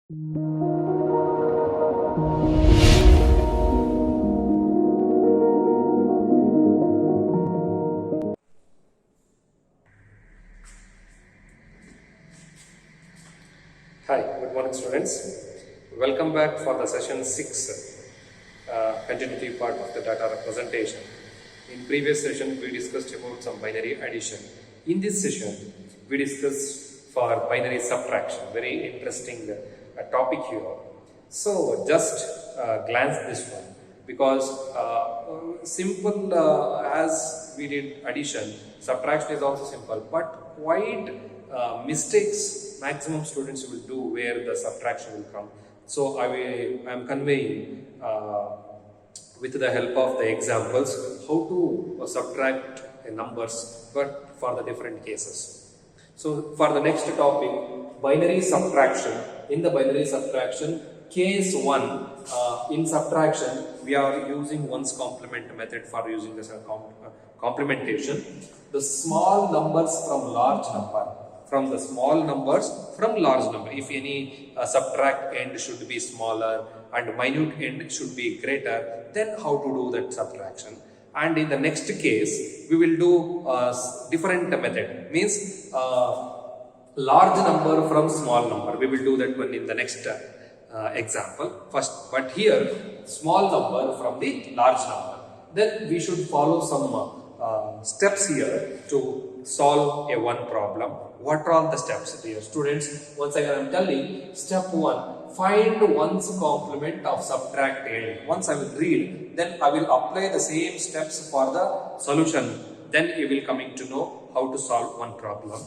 Hi, good morning students. Welcome back for the session 6, continuity part of the data representation. In previous session, we discussed about some binary addition. In this session, we discussed for binary subtraction, very interesting topic here. So, just glance this one because simple as we did addition, subtraction is also simple, but quite mistakes maximum students will do where the subtraction will come. So I am conveying with the help of the examples how to subtract numbers, but for the different cases. So for the next topic, binary subtraction. In the binary subtraction, case 1, in subtraction, we are using one's complement method for using this complementation. The small numbers from large number. From the small numbers from large number. If any subtract end should be smaller and minute end should be greater, then how to do that subtraction. And in the next case, we will do different method. Means large number from small number. We will do that one in the next example first. But here, small number from the large number. Then we should follow some steps here to solve a one problem. What are all the steps, dear students? Once again I am telling, step 1, find one's complement of subtract end. Once I will read, then I will apply the same steps for the solution. Then you will coming to know how to solve one problem.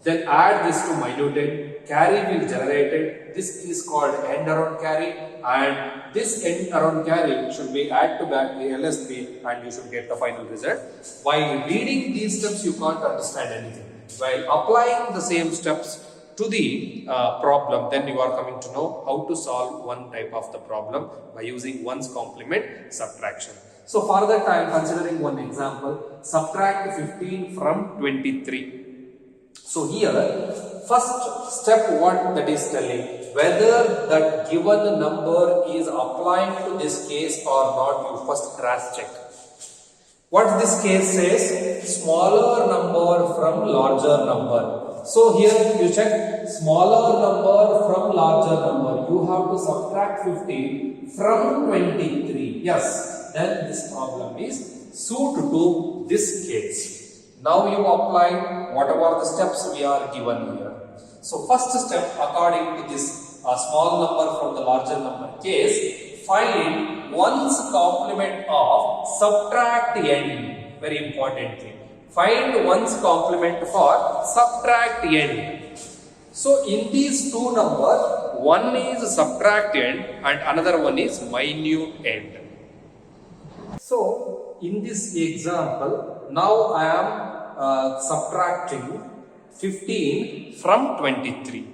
Then add this to minute end, carry will generate it. This is called end around carry, and this end around carry should be add to back the LSB and you should get the final result. While reading these steps, you can't understand anything. While applying the same steps to the problem, then you are coming to know how to solve one type of the problem by using one's complement subtraction. So for that I am considering one example, subtract 15 from 23. So here, first step what that is telling, whether that given number is applying to this case or not, you first cross check. What this case says, smaller number from larger number. So here you check smaller number from larger number. You have to subtract 15 from 23. Yes, then this problem is suit to this case. Now you apply whatever the steps we are given here. So first step, according to this small number from the larger number case, find one's complement of subtract end. Very important thing. Find one's complement for subtract end. So in these two numbers, one is subtract end and another one is minute end. So in this example, now I am subtracting 15 from 23.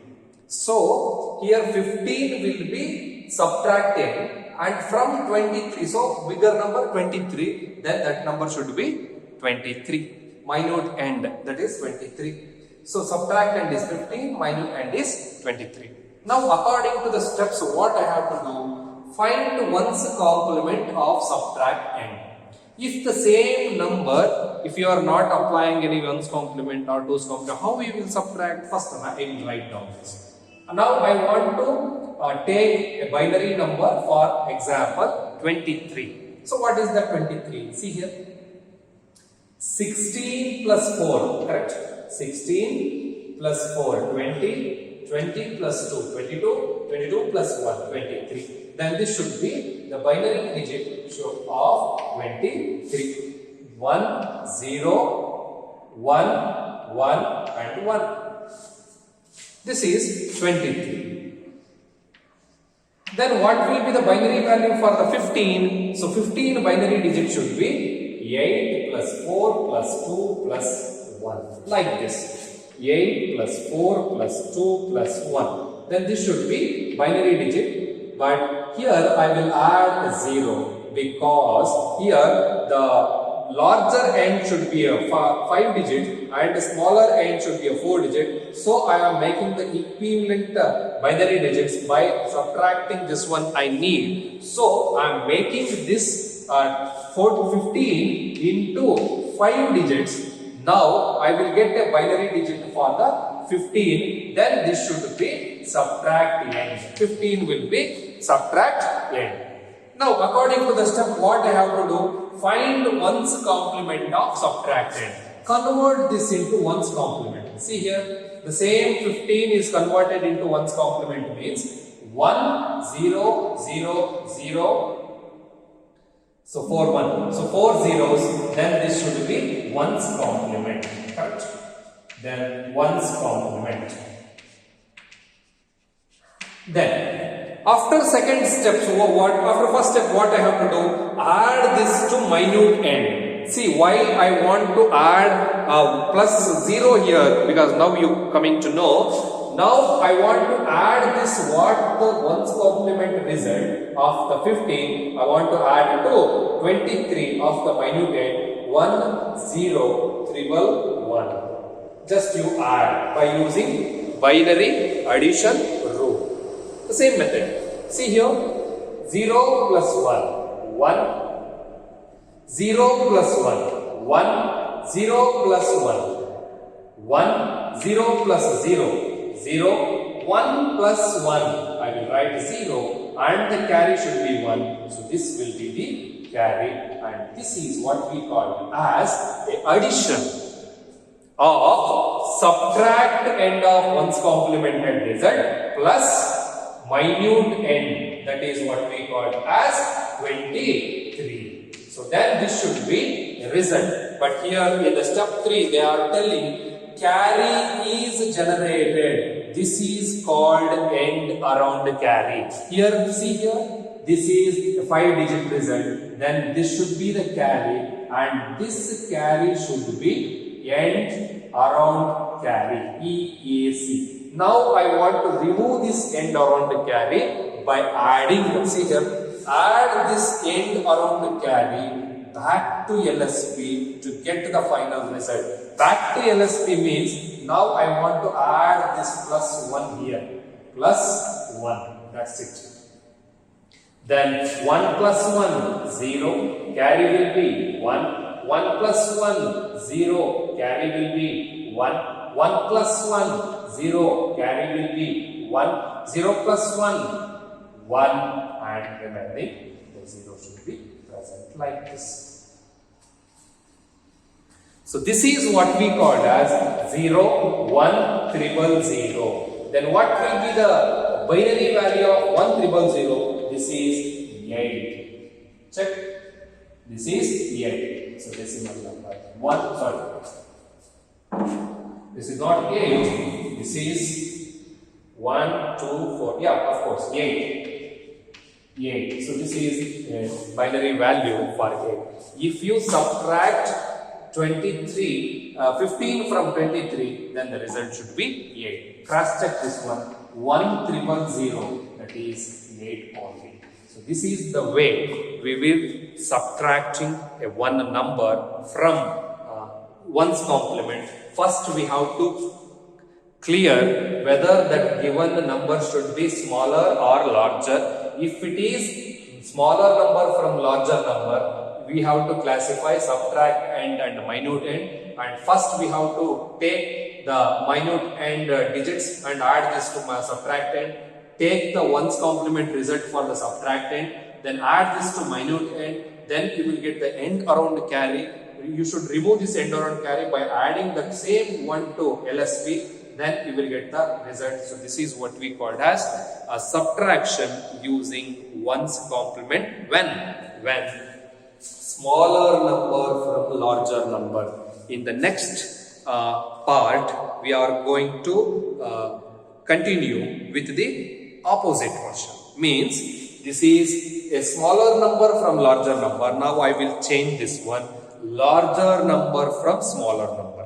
So here 15 will be subtracted and from 23, so bigger number 23, then that number should be 23. Minute end, that is 23. So subtract end is 15, minute end is 23. Now according to the steps, what I have to do, find one's complement of subtract end. If the same number, if you are not applying any one's complement or two's complement, how we will subtract? First I will write down this. Now I want to take a binary number, for example 23. So what is that 23? See here, 16 plus 4, correct? 16 plus 4, 20, 20 plus 2, 22, 22 plus 1, 23. Then this should be the binary digit of 23. 1, 0, 1, 1 and 1. This is 23. Then what will be the binary value for the 15? So 15 binary digit should be 8 plus 4 plus 2 plus 1. Like this. 8 plus 4 plus 2 plus 1. Then this should be binary digit. But here I will add 0 because here the larger end should be a 5 digit and smaller end should be a 4 digit. So I am making the equivalent binary digits by subtracting this one I need. So I am making this 4 to 15 into 5 digits. Now I will get a binary digit for the 15. Then this should be subtract n. 15 will be subtract n. Now according to the step, what I have to do? Find one's complement of subtract n. Convert this into one's complement. See here, the same 15 is converted into one's complement means 1, 0, 0, 0. So 4, 1. So 4 zeros, then this should be one's complement. Correct? Then one's complement. Then after second step, after first step, what I have to do? Add this to minute end. See why I want to add plus 0 here, because now you coming to know. Now I want to add this what the one's complement result of the 15. I want to add to 23 of the minute end. 1, 0, 3, 1. Just you add by using binary addition rule. The same method. See here, 0 plus 1, 1. 0 plus 1, 1. 0 plus 1, 1. 0 plus 0, 0. 1 plus 1, I will write 0 and the carry should be 1. So this will be the carry, and this is what we call as the addition of subtract end of one's complemented result plus minute end, that is what we call as 23. So then this should be result. But here in the step 3 they are telling carry is generated. This is called end around carry. Here see here, this is a 5 digit result. Then this should be the carry, and this carry should be end around carry, EAC. Now I want to remove this end around the carry by adding, see here, add this end around the carry back to LSP to get the final result. Back to LSP means now I want to add this plus 1 here. Plus 1, that's it. Then 1 plus 1, 0, carry will be 1. 1 plus 1, 0, carry will be 1. 1 plus 1, 0, carry will be 1. 0 plus 1, 1, and remaining the 0 should be present like this. So this is what we called as 0, 1, 000. Then what will be the binary value of 1, 000? This is 8. Check. This is 8. So decimal number 1. Sorry. This is not 8. This is 1, 2, 4. Yeah, of course, 8. 8. So this is a binary value for 8. If you subtract 15 from 23, then the result should be 8. Cross check this one. 1 000, that is 8 only. So this is the way we will subtracting a one number from one's complement. First we have to clear whether that given number should be smaller or larger. If it is smaller number from larger number, we have to classify subtract end and minute end, and first we have to take the minute end digits and add this to my subtract end, take the ones complement result for the subtract end, then add this to minute end, then you will get the end around carry. You should remove this end around carry by adding the same one to LSP, then you will get the result. So this is what we called as a subtraction using ones complement when smaller number from larger number. In the next part, we are going to continue with the opposite version. Means this is a smaller number from larger number. Now I will change this one. Larger number from smaller number.